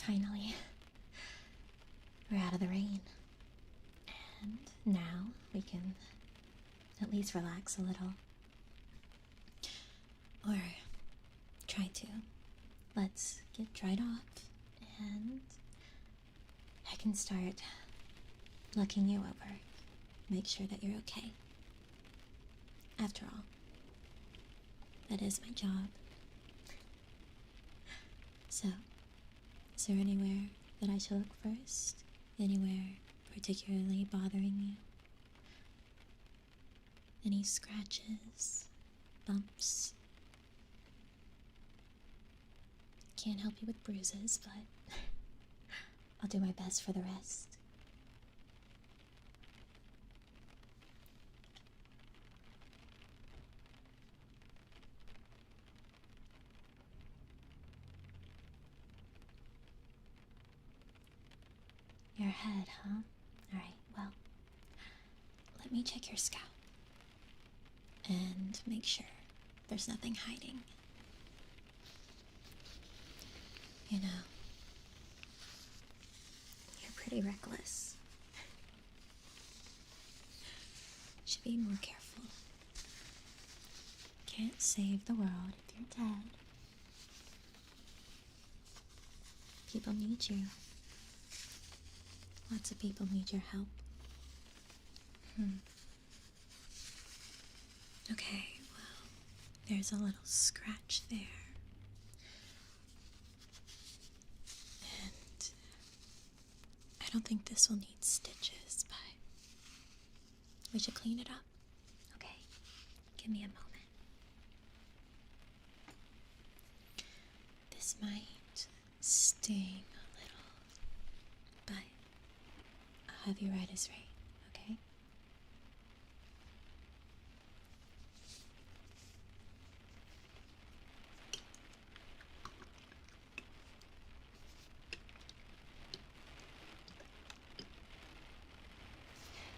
finally. We're out of the rain. And now we can at least relax a little. Or try to. Let's get dried off and I can start looking you over. Make sure that you're okay. After all, that is my job. So, is there anywhere that I should look first? Anywhere particularly bothering you? Any scratches? Bumps? Can't help you with bruises, but I'll do my best for the rest. Your head, huh? Alright, well, let me check your scalp and make sure there's nothing hiding. You know, you're pretty reckless. Should be more careful. Can't save the world if you're dead. People need you. Lots of people need your help. Okay, well, there's a little scratch there. And I don't think this will need stitches, but we should clean it up. Okay, give me a moment. This might sting a little, but I'll have you right as rain, okay?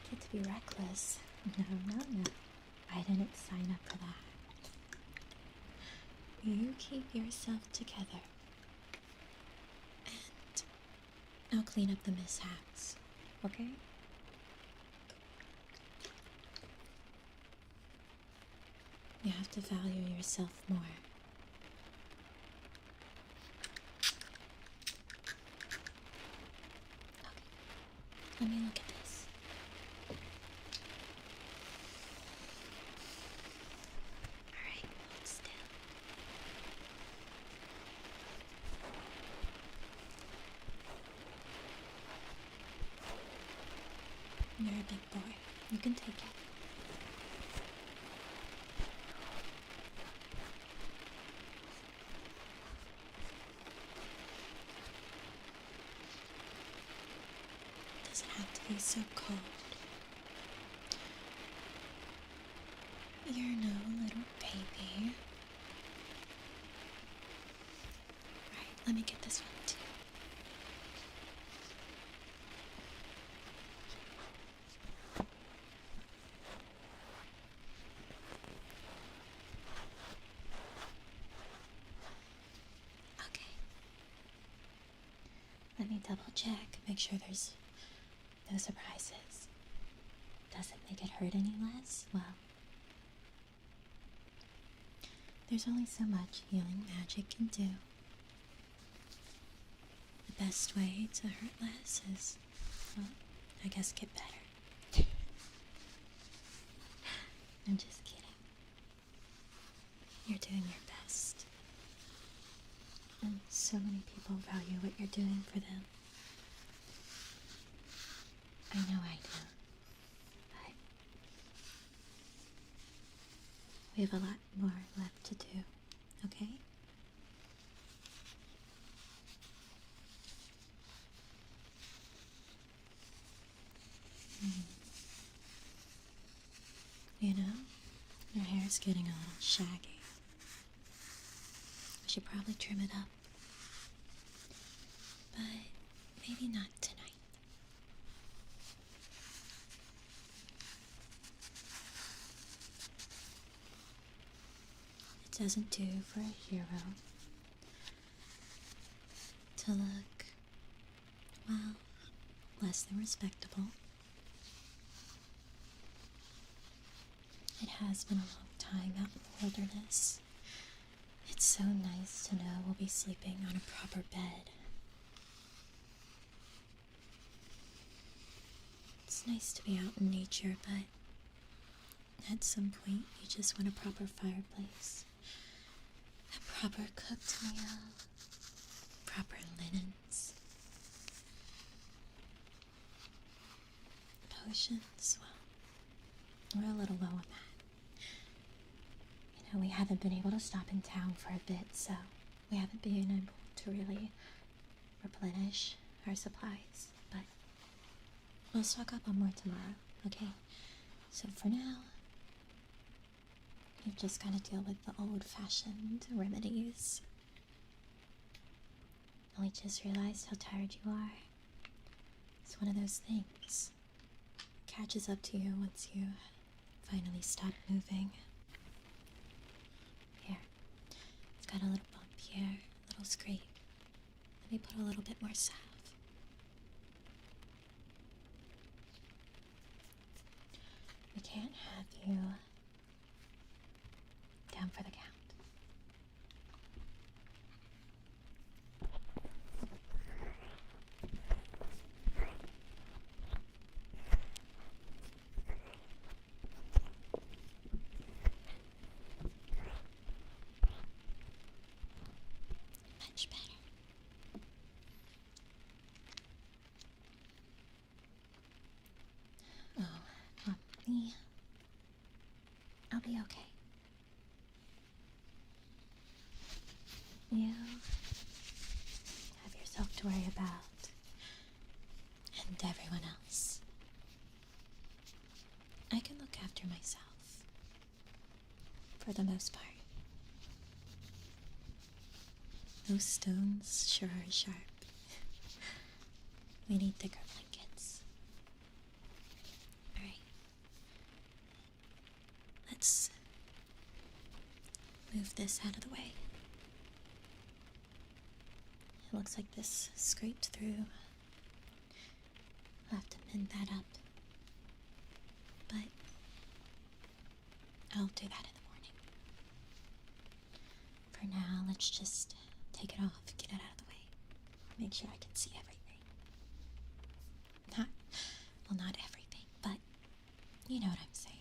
Get to be reckless. No. I didn't sign up for that. You keep yourself together. And I'll clean up the mishaps, okay? You have to value yourself more. Okay, let me look at this. Alright, hold still. You're a big boy. You can take it. Doesn't have to be so cold. You're no little baby. Right, let me get this one too. Okay. Let me double check, make sure there's no surprises. Doesn't make it hurt any less? Well, there's only so much healing magic can do. The best way to hurt less is, well, I guess get better. I'm just kidding. You're doing your best. And so many people value what you're doing for them. I know I do. But we have a lot more left to do, okay? You know, your hair's getting a little shaggy. I should probably trim it up. But maybe not tonight. It doesn't do for a hero to look less than respectable. It has been a long time out in the wilderness. It's so nice to know we'll be sleeping on a proper bed. It's nice to be out in nature, but at some point you just want a proper fireplace, a proper cooked meal, proper linens. Potions, well, we're a little low on that. You know, we haven't been able to stop in town for a bit, so we haven't been able to really replenish our supplies, but we'll stock up on more tomorrow, okay? So for now, you've just gotta deal with the old-fashioned remedies. We just realized how tired you are. It's one of those things. It catches up to you once you finally stop moving. Here, it's got a little bump here, a little scrape. Let me put a little bit more salve. We can't have you down for the count. Much better. Oh, me. I'll be okay. You have yourself to worry about, and everyone else. I can look after myself, for the most part. Those stones sure are sharp. We need thicker blankets. Alright. Let's move this out of the way. It looks like this scraped through. I'll have to mend that up. But I'll do that in the morning. For now, let's just take it off, get it out of the way. Make sure I can see everything. Not everything, but you know what I'm saying.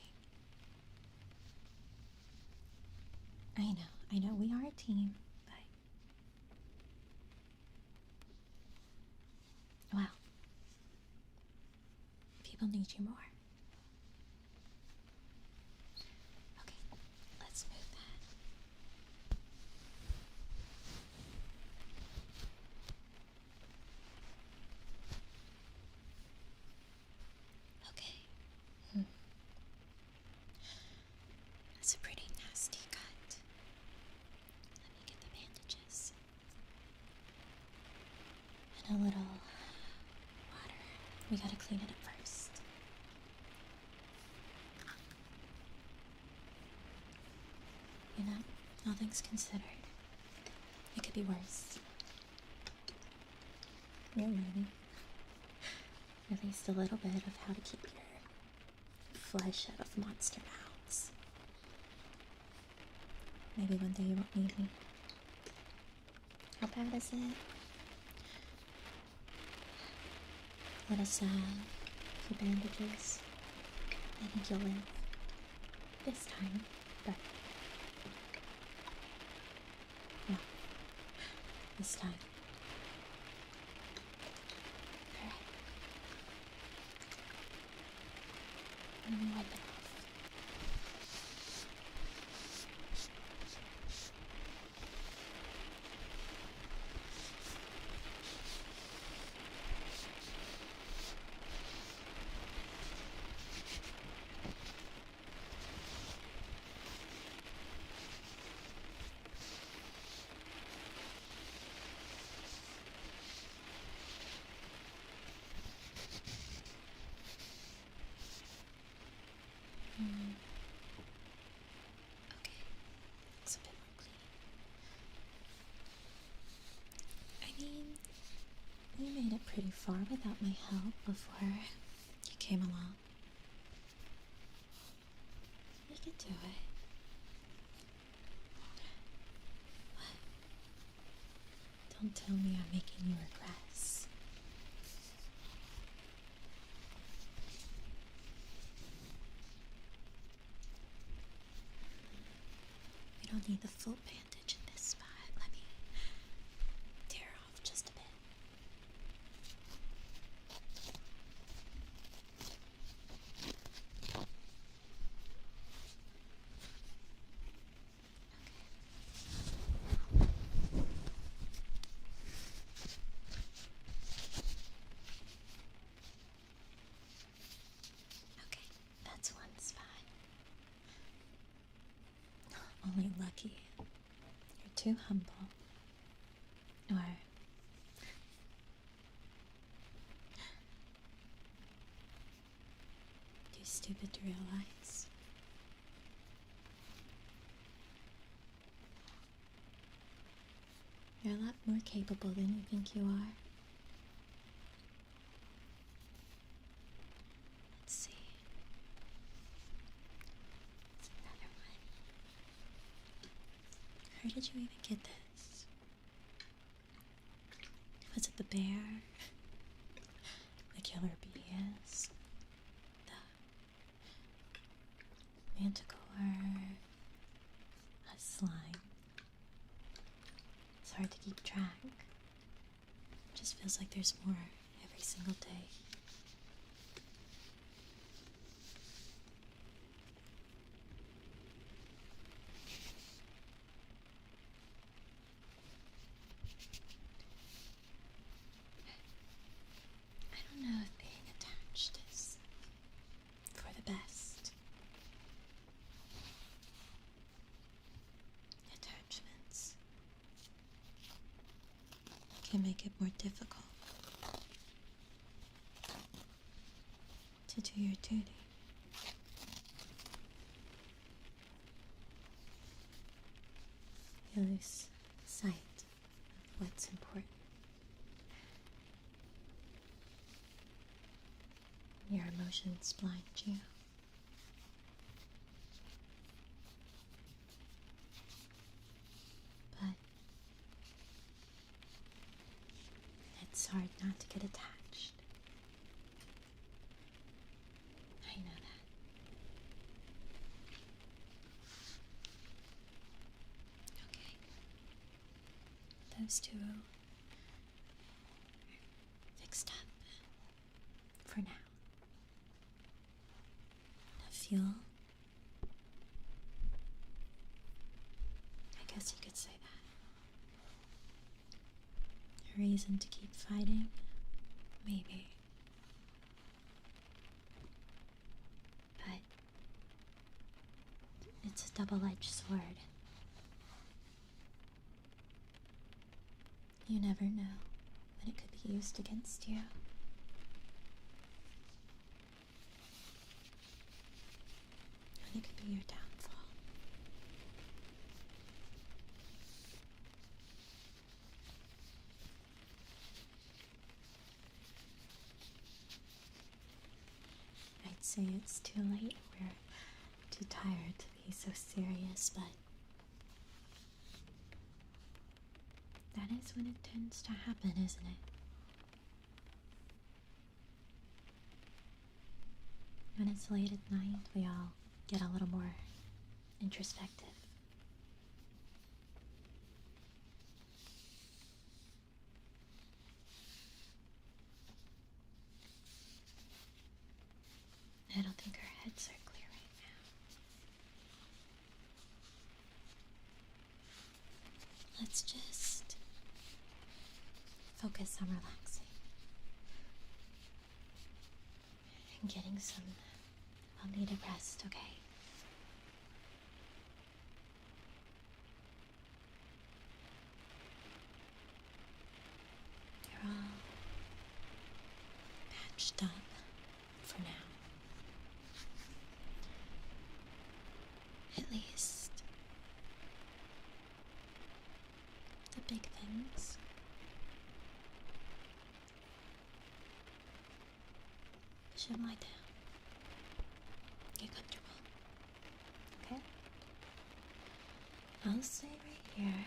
I know, we are a team, but... well, people need you more. Okay, let's move that. Okay. That's a pretty nasty cut. Let me get the bandages. And a little water. We gotta clean it up first. You know, all things considered, it could be worse. You're learning at least a little bit of how to keep your flesh out of monster mouths. Maybe one day you won't need me. How bad is it? Little salve, few bandages. I think you'll live. This time, but... no. This time. Alright. Let me wipe it off. You made it pretty far without my help before you came along. We could do it. What? Don't tell me I'm making you regress. We don't need the full bandage in this spot. Let me tear off just a bit. Okay, that's one spot. Only lucky. You're too humble. Or too stupid to realize. You're a lot more capable than you think you are. Let's see. It's another one. Where did you even get this? Was it the bear? The killer bees? The manticore? A slime? It's hard to keep track. It just feels like there's more every single day. I don't know if being attached is for the best. Attachments can make it more difficult to do your duty. You lose sight of what's important. Your emotions blind you. But it's hard not to get attached. I know that. Okay. Those two are fixed up for now. Now fuel. I guess you could say that. A reason to keep fighting? Maybe. But it's a double-edged sword. You never know when it could be used against you. When it could be your downfall. I'd say it's too late. We're too tired to be so serious, but that is when it tends to happen, isn't it? When it's late at night, we all get a little more introspective. I don't think our heads are clear right now. Let's just focus on relaxing and getting some well-needed rest, okay? You're all patched up for now. At least the big things should lie down. Get comfortable. Okay? I'll stay right here.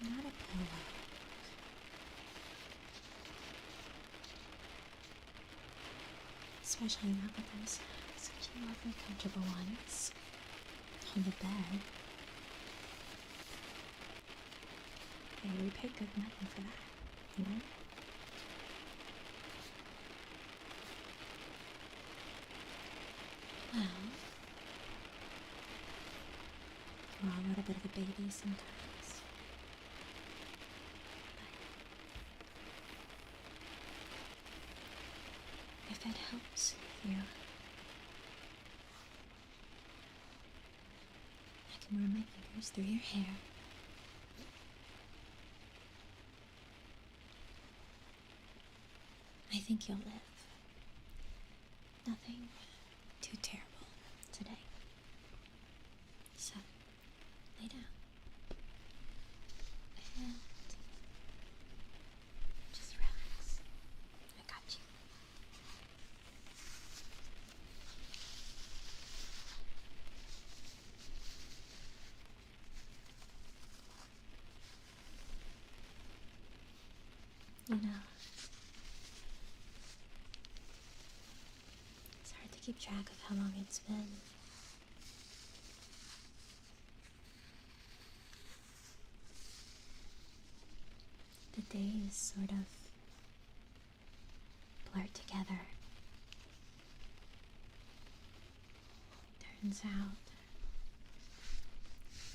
I'm not a pillow. Especially now that there's such lovely, comfortable ones on the bed. Hey, we paid good money for that, you know? Well, we're all a little bit of a baby sometimes. But if it helps you, I can run my fingers through your hair. I think you'll live. Nothing too terrible today. So, lay down. And just relax. I got you. You know, it's hard to keep track of how long it's been. The days sort of blur together. Turns out,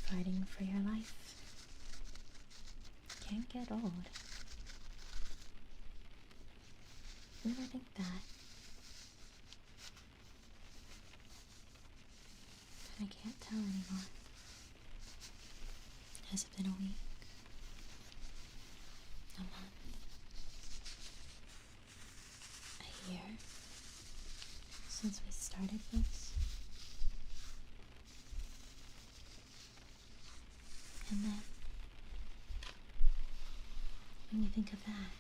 fighting for your life can't get old. You ever think that? But I can't tell anymore. Has it been a week? A month? A year? Since we started this? And then, when you think of that,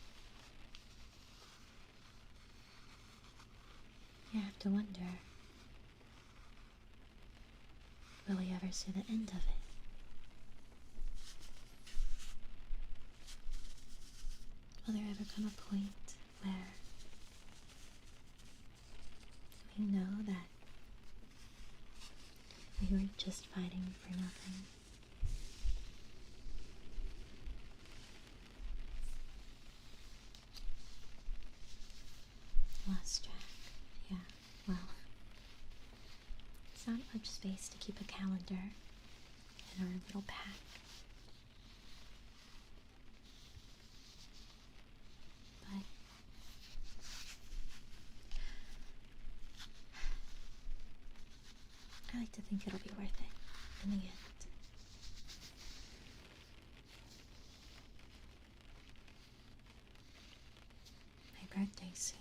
you have to wonder, will we ever see the end of it? Will there ever come a point where we know that we were just fighting for nothing? Lost track. Yeah, well, it's not much space to keep a calendar in our little pack. But I like to think it'll be worth it in the end. My birthday soon.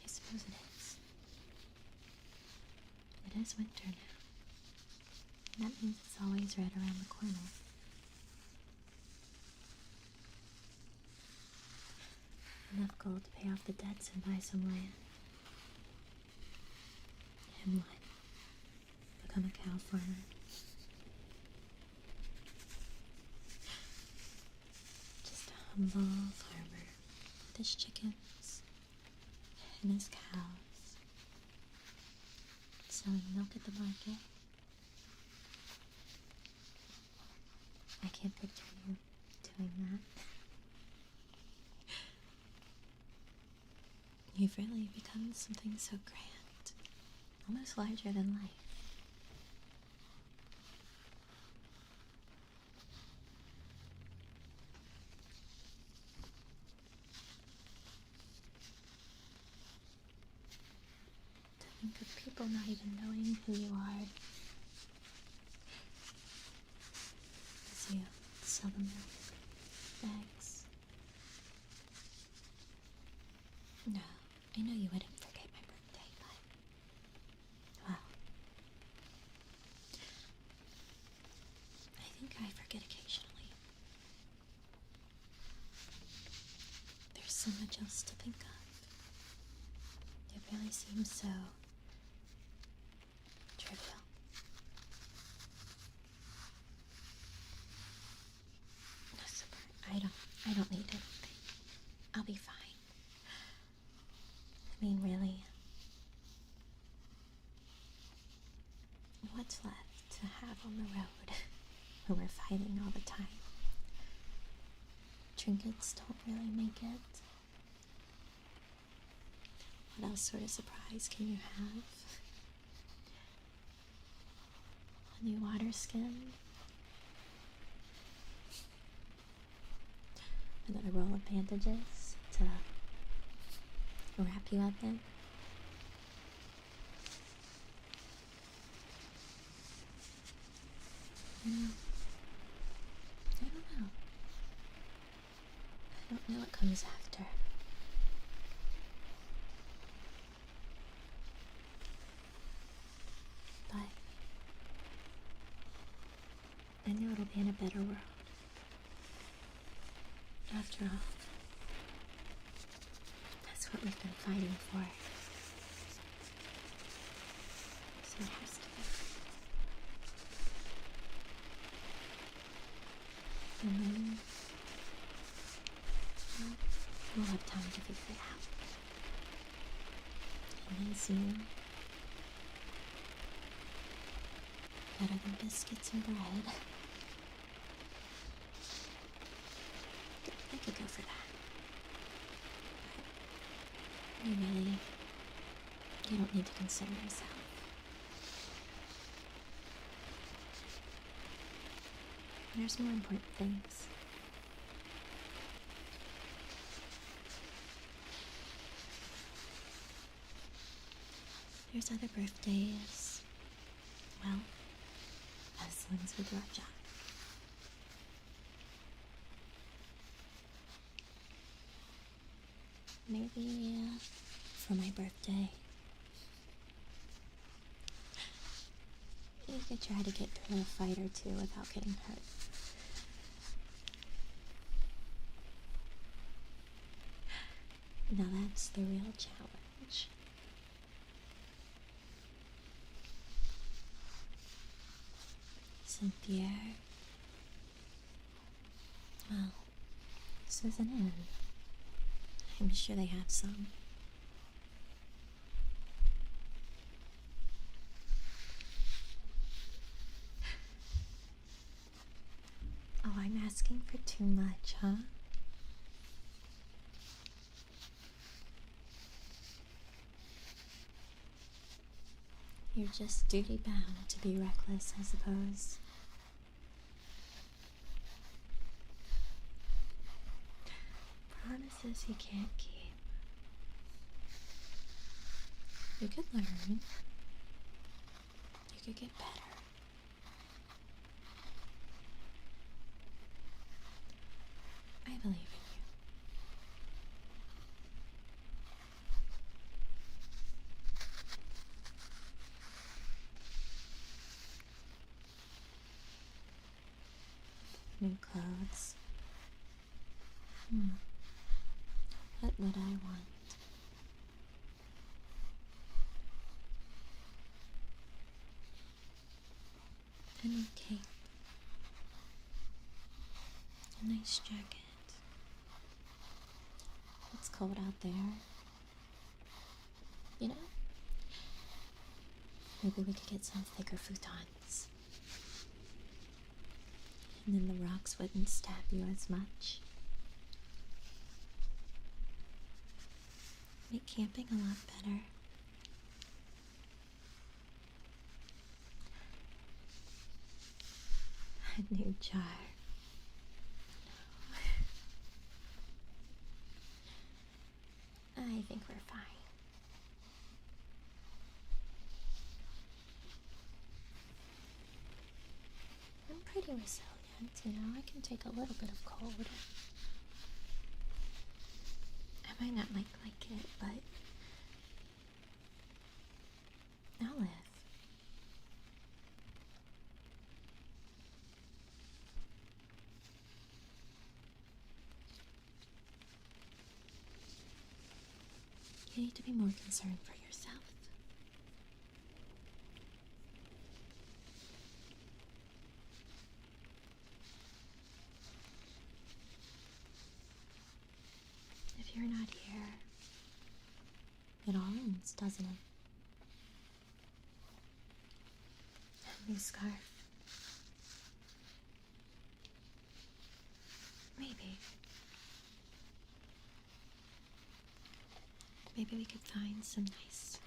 I suppose it is. It is winter now. And that means it's always right around the corner. Enough gold to pay off the debts and buy some land. And what? Become a cow farmer. Just a humble farmer with his chickens and his cows, selling milk at the market. I can't picture you doing that. You've really become something so grand, almost larger than life. To think of people not even knowing who you are. As you sell the milk, eggs. No, I know you wouldn't forget my birthday, but, well, always seems so trivial. I don't need anything. I'll be fine. I mean, really, what's left to have on the road when we're fighting all the time? Trinkets don't really make it. What else sort of surprise can you have? A new water skin? Another roll of bandages to wrap you up in? I don't know. I don't know what comes after. But I know it'll be in a better world. After all, that's what we've been fighting for. So it has to be. And then, well, we'll have time to figure it out. And then soon, better than biscuits and bread. I could go for that. But you don't need to concern yourself. There's more important things. There's other birthdays. Well, as long as we do our job. Maybe for my birthday, you could try to get through a fight or two without getting hurt. Now that's the real challenge. Cynthia. Well, this is an inn. I'm sure they have some. Oh, I'm asking for too much, huh? You're just duty-bound to be reckless, I suppose. Promises you can't keep. You could learn. You could get better. I believe in you. New clothes. What would I want? A new cape. A nice jacket. It's cold out there. You know? Maybe we could get some thicker futons. And then the rocks wouldn't stab you as much. Make camping a lot better. A new jar. I think we're fine. I'm pretty resilient, you know. I can take a little bit of cold. I might not like it, but I'll live. You need to be more concerned for yourself. If you're not here, it all ends, doesn't it? New scarf. Maybe. Maybe we could find some nice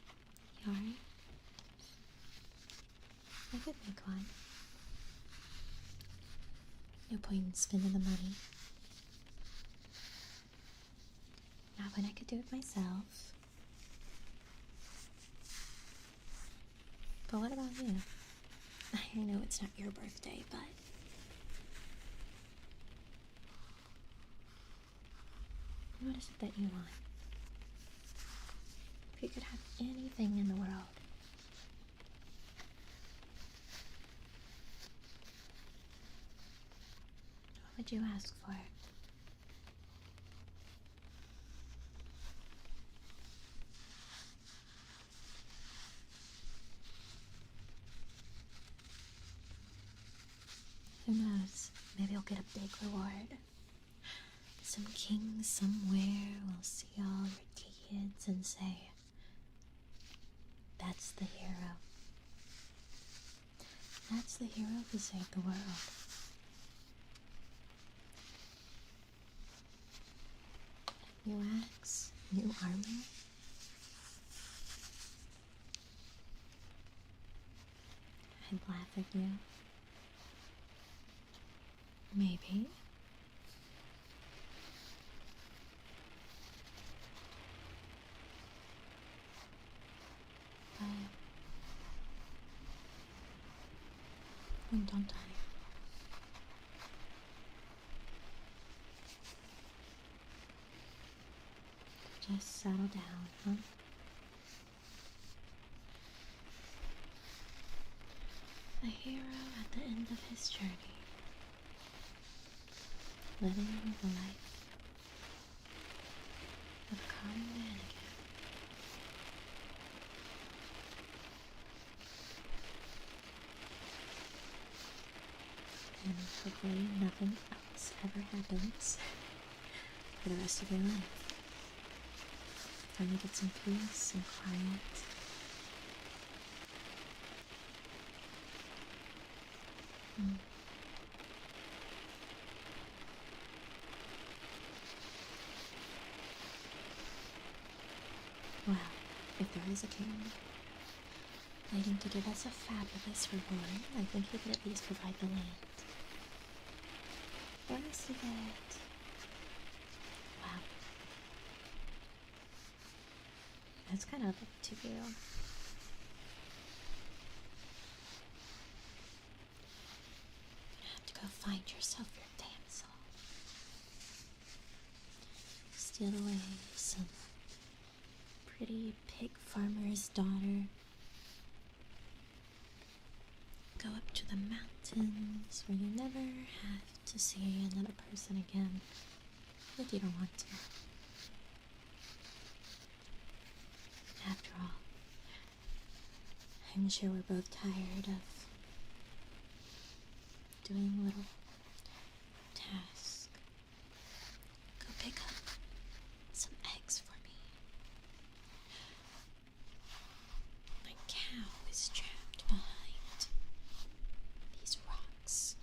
yarn. I could make one. No point in spending the money. Not when I could do it myself. But what about you? I know it's not your birthday, but what is it that you want? If you could have anything in the world, what would you ask for? Who knows? Maybe I'll get a big reward. Some king somewhere will see all your deeds and say, that's the hero. That's the hero who saved the world. New axe, new armor. I'd laugh at you. Maybe. But when don't I? Just settle down, huh? A hero at the end of his journey, living the life of a common man again. And hopefully nothing else ever happens for the rest of your life. Finally get some peace and quiet. Well, if there is a king waiting to give us a fabulous reward, I think he could at least provide the land. The rest of it, well, that's kind of up to you. You're gonna have to go find yourself your damsel. Steal away some pretty pig farmer's daughter. Go up to the mountains where you never have to see another person again if you don't want to. After all, I'm sure we're both tired of doing little tasks. Go pick up some eggs for me. My cow is trapped behind these rocks.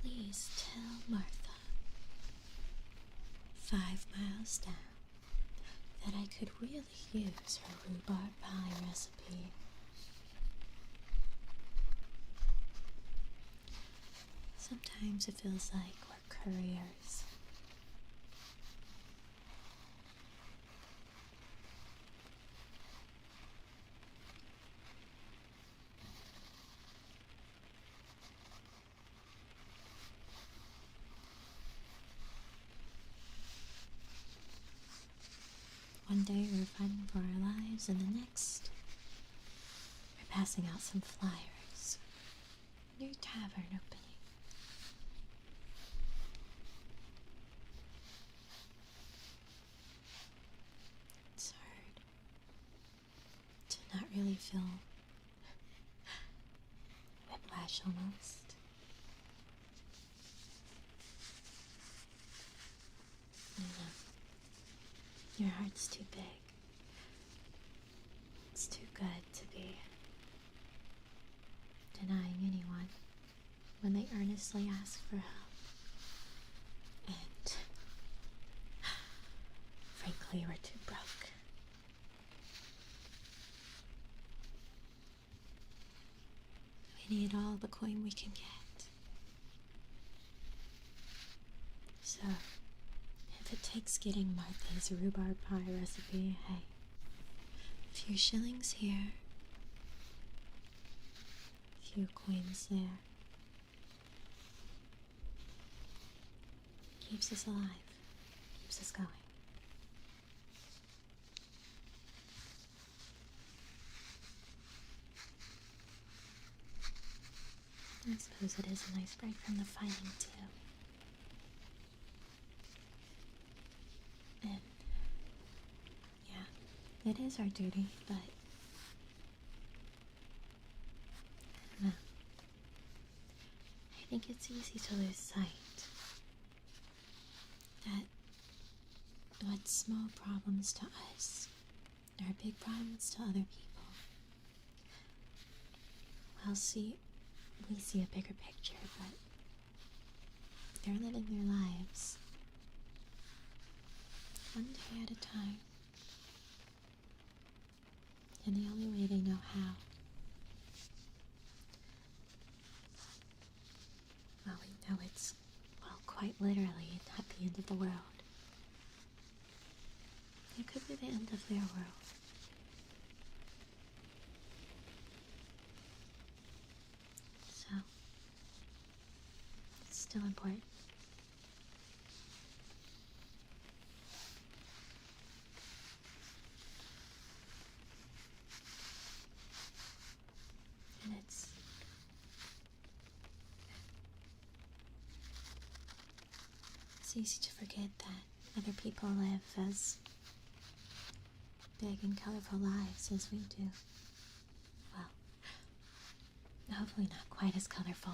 Please tell Martha, 5 miles down, that I could really use her rhubarb pie recipe. Sometimes it feels like we're couriers. One day we're fighting for our lives, and the next, we're passing out some flyers. New tavern opening. really feel whiplash almost. I know. Your heart's too big. It's too good to be denying anyone when they earnestly ask for help. And frankly, we're too broke. We need all the coin we can get. So, if it takes getting Martha's rhubarb pie recipe, hey, a few shillings here, a few coins there. Keeps us alive, keeps us going. I suppose it is a nice break from the fighting, too. And, yeah, it is our duty, but no. I think it's easy to lose sight that what's small problems to us are big problems to other people. Well, we see a bigger picture, but they're living their lives one day at a time, and the only way they know how. Well, we know it's, well, quite literally not the end of the world. It could be the end of their world. So, it's still important. And it's easy to forget that other people live as big and colorful lives as we do. Well, hopefully not quite as colorful.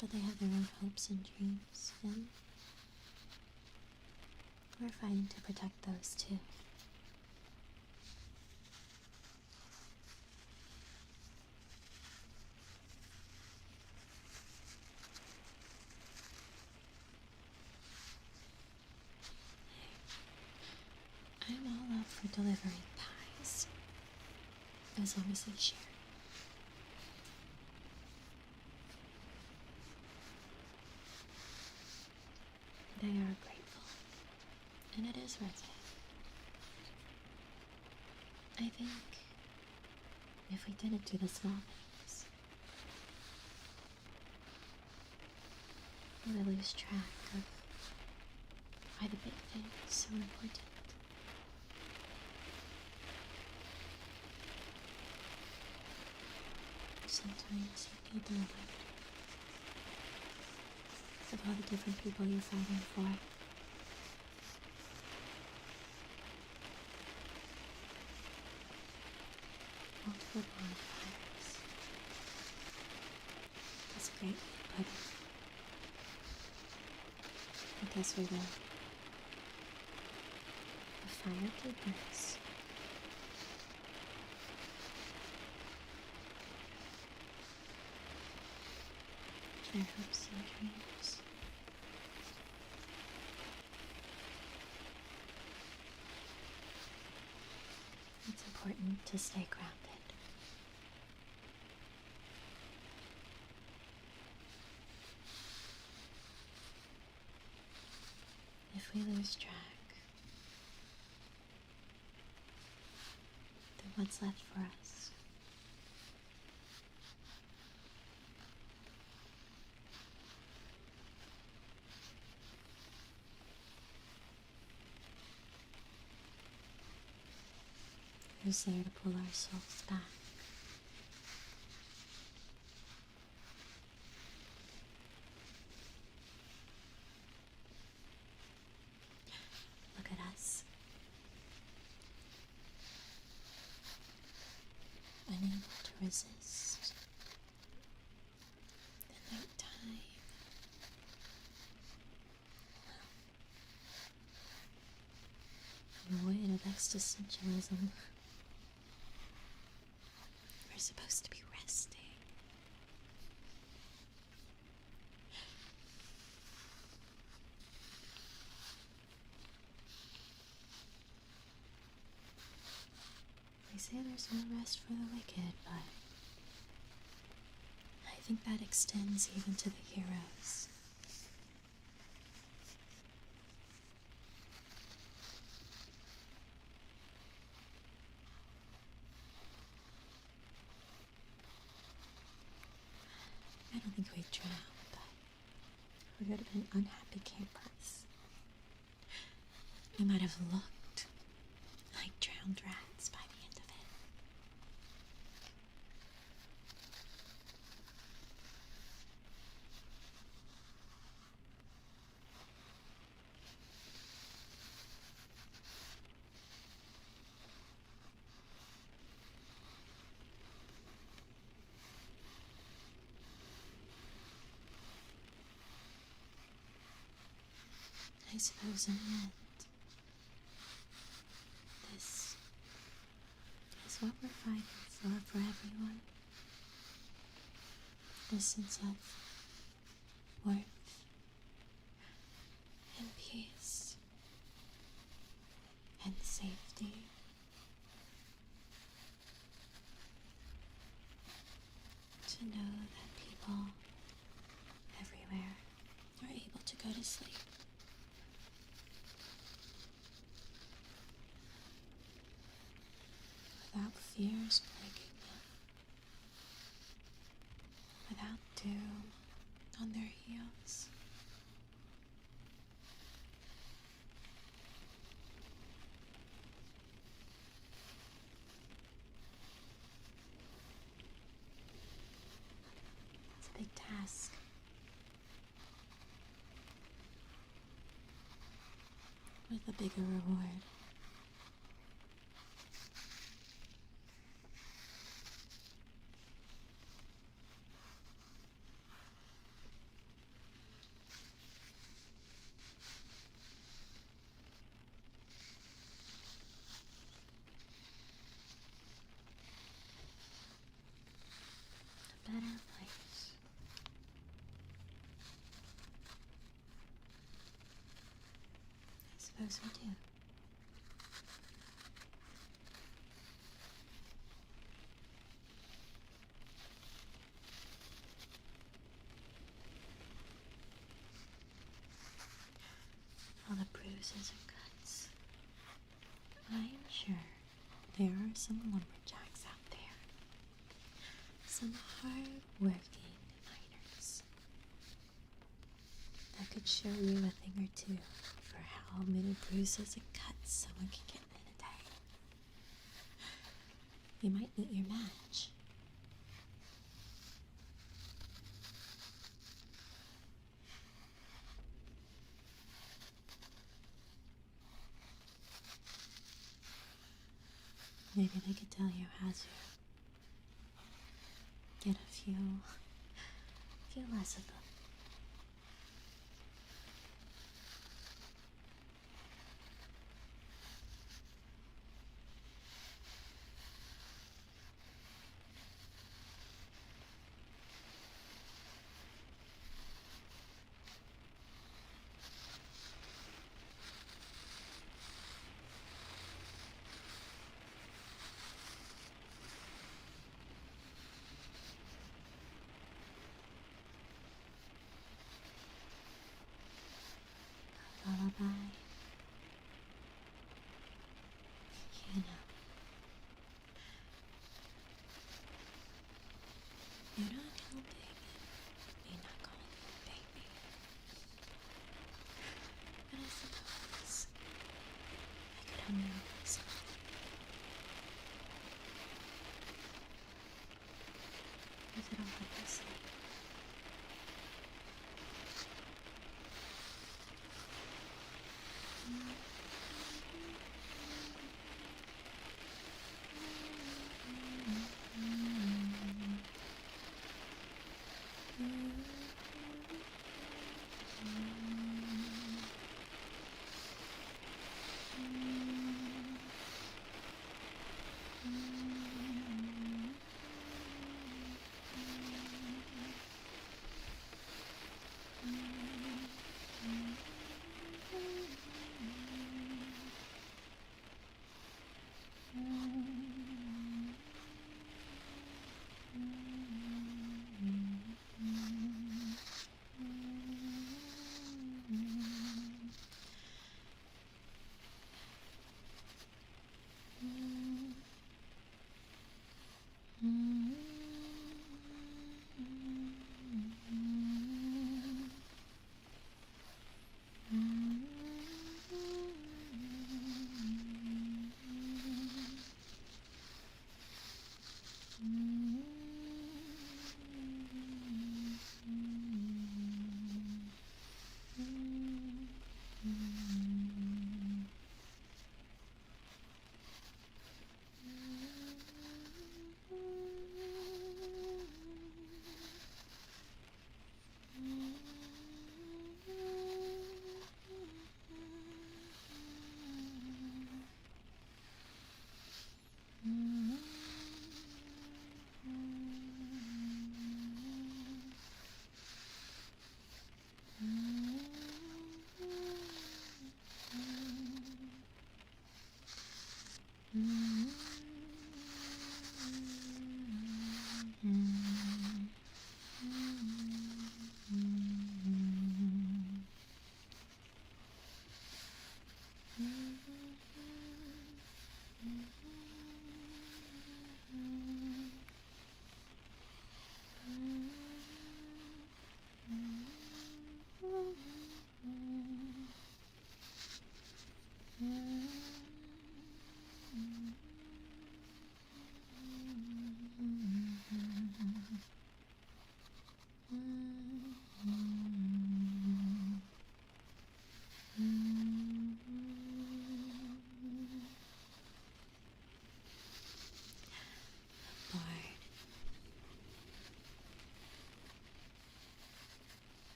But they have their own hopes and dreams, and we're fighting to protect those too. I'm all up for delivering pies, as long as they share. They are grateful, and it is worth it. I think if we didn't do the small things, we would lose track of why the big thing is so important. Sometimes you need the reminder of all the different people you're fighting for. Multiple bonfires. That's a great way to put it. I guess we're the fire keepers. Their hopes and dreams. It's important to stay grounded. If we lose track, then what's left for us? Who's there to pull our souls back? resist the nighttime. Well, void of existentialism. We're supposed to be resting. They say there's no rest for the wicked, but I think that extends even to the heroes. I don't think we'd drown, but we would have been unhappy campers. We might have looked like drowned rats by the end of it. I suppose in the end, this is what we're fighting for everyone. This sense of worth and peace and safety. To know that people everywhere are able to go to sleep. Without fears plaguing them. Without doom on their heels. It's a big task. With a bigger reward. A better place. I suppose we do. All the bruises and cuts. I'm sure there are some lumberjacks out there. Some hard-working miners that could show you a thing or two for how many bruises and cuts someone can get in a day. You might meet your match. Maybe they could tell you how to get a few less of them.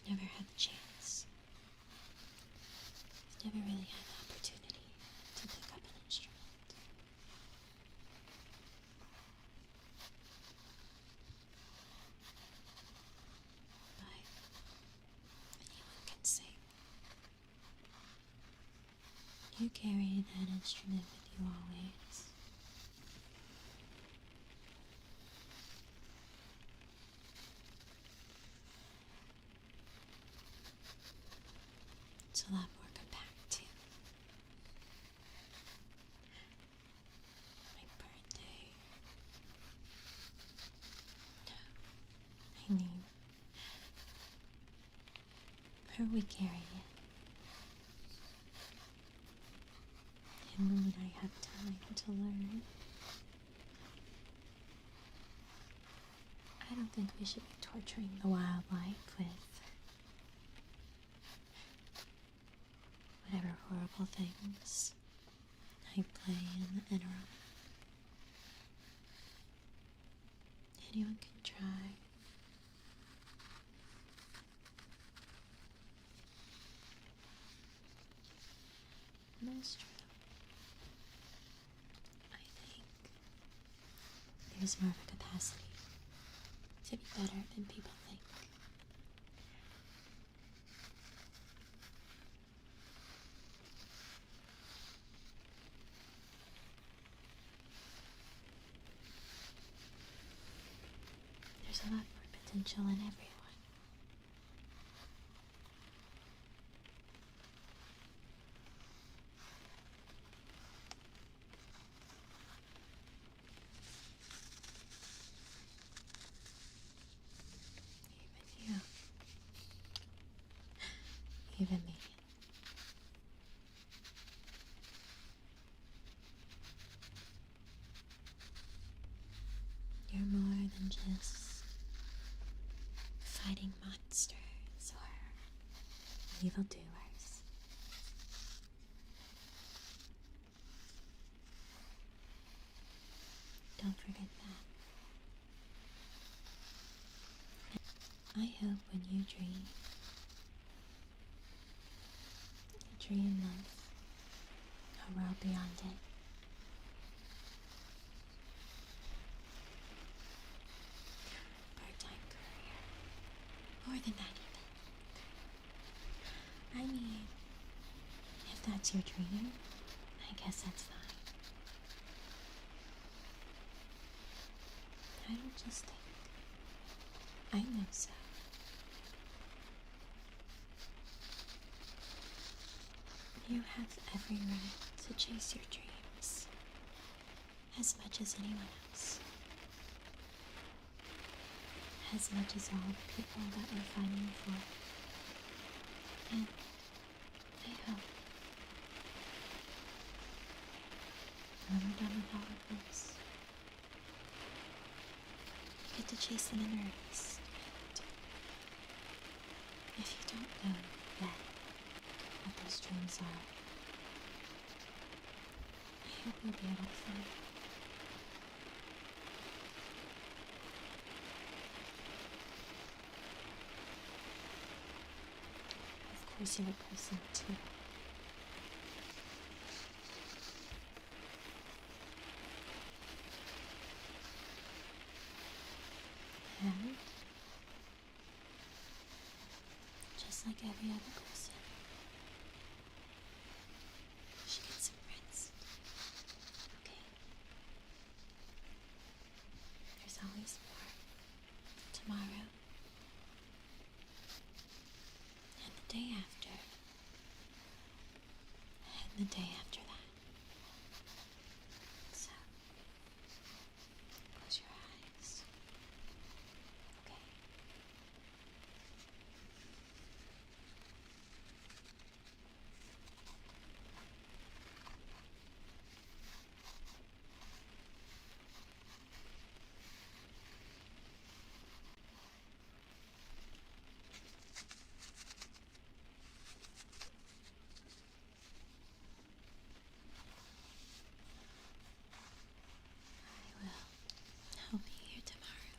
never had the chance. I've never really had the opportunity to pick up an instrument. But anyone can sing. You carry that instrument with you always. It's a lot more compact too. My birthday. I mean, where we carry it. And when would I have time to learn? I don't think we should be torturing the wildlife with whatever horrible things I play in the interim. Anyone can try. And that's true. I think there's more of a capacity to be better than people think. There's a lot more potential in everyone. Even you. Even me. You're more than just fighting monsters or evildoers. Don't forget that. I hope when you dream of a world beyond it. Part-time career. More than that even. I mean, if that's your dream, I guess that's fine. I don't just think. I know so. You have every right to chase your dreams as much as anyone else. As much as all the people that we're fighting for. And I hope when we're done with all of this, you get to chase them in earnest. And if you don't know yet what those dreams are, I hope you'll be able to find them. Of course, you're a person too. And just like every other person, you should get some rest. Okay? There's always more. Tomorrow. And the day after. And the day after that. So, close your eyes. Okay? I'll be here tomorrow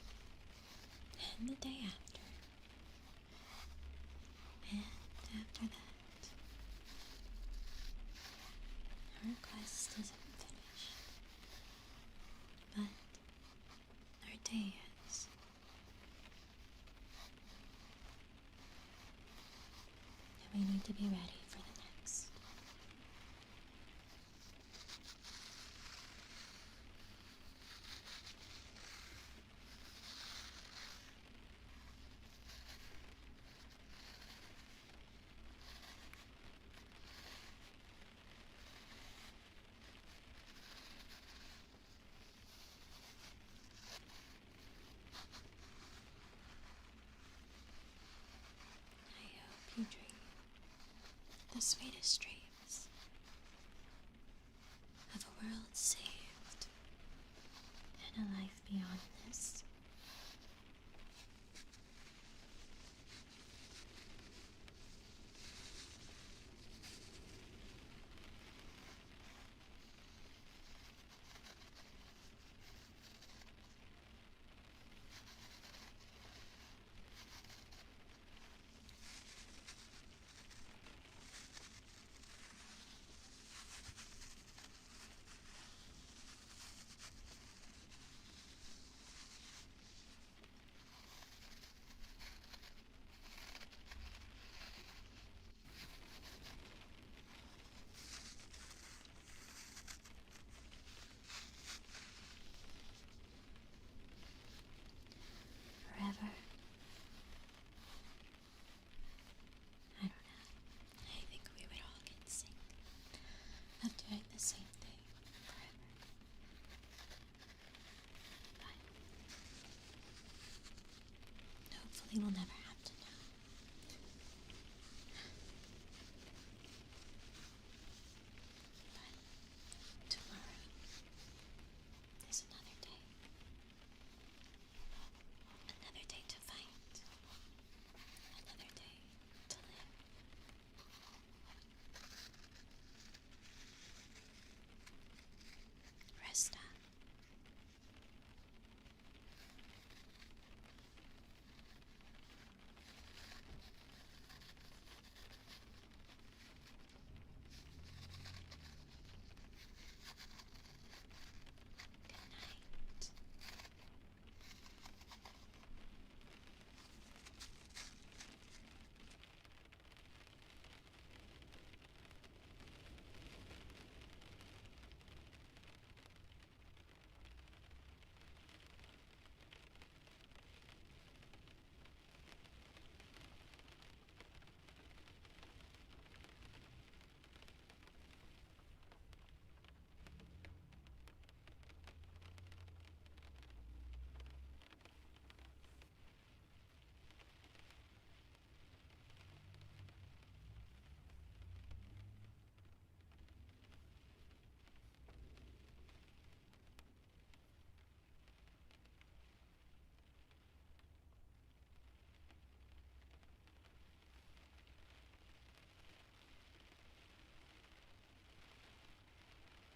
and the day after. after that, our quest isn't finished, but our day is. And we need to be ready for the next. I hope you dream the sweetest dreams of a world saved and a life beyond this. Forever. I don't know. I think we would all get sick of doing the same thing forever. But hopefully we'll never